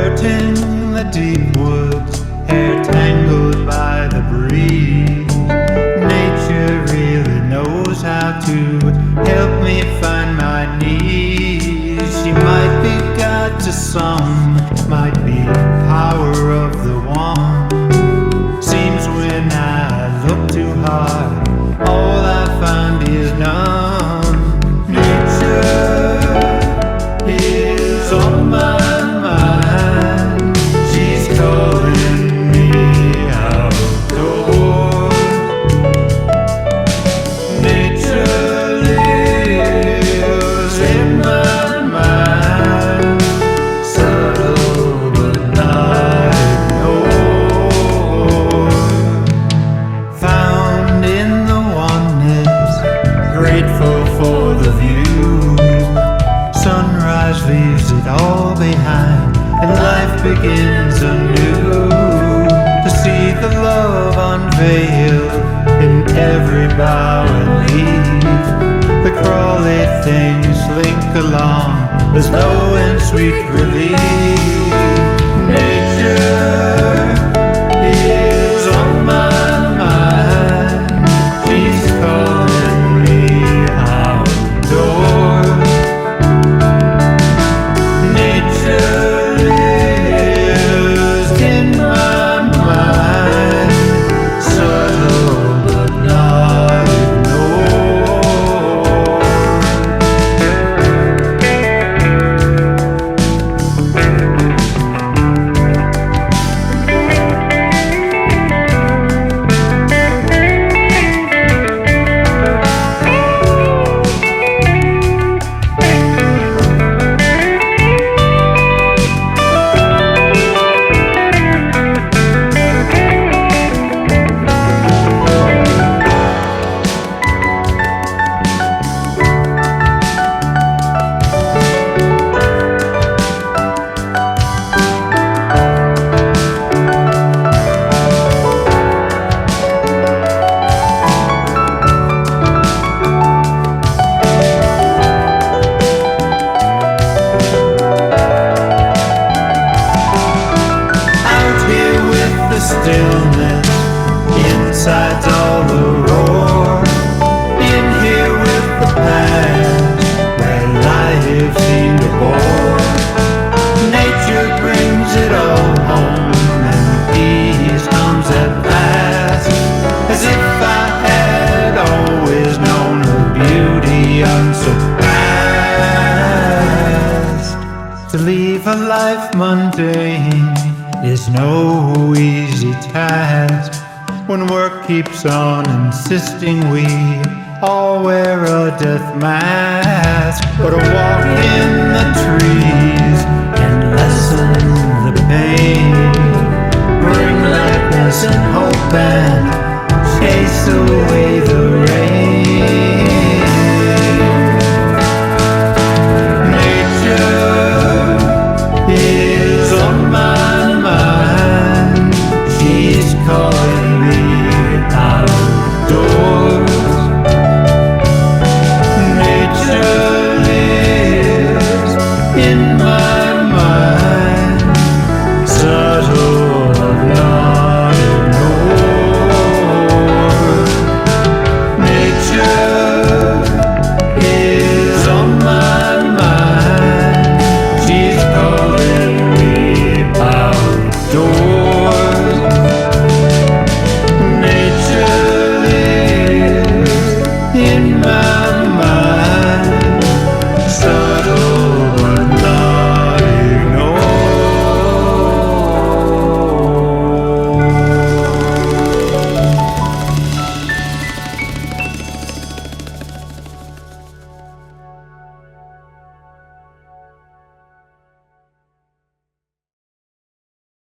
skirting the deep woods, hair tangled by the breeze. Nature really knows how to help me find my knees. She might be God to some, might be power of the one. Seems when I look too hard, all I find is none. Nature is on my mind, she's calling me outdoors. Nature lives in my mind, subtle but not ignored. Found in the oneness, grateful for the view. Sunrise leaves it all behind, and life begins anew. To see the love unveiled in every bough and leaf. The crawly things link along, there's no end sweet relief. Nature is on my mind, she's calling me outdoors. Nature lives in my mind, subtle but not ignored. Stillness, inside's all the roar. In here with the past, where life seemed to bore. Nature brings it all home, and peace comes at last. As if I had always known her beauty unsurpassed. To leave a life mundane is no easy task, when work keeps on insisting we all wear a death mask. But a walk in the trees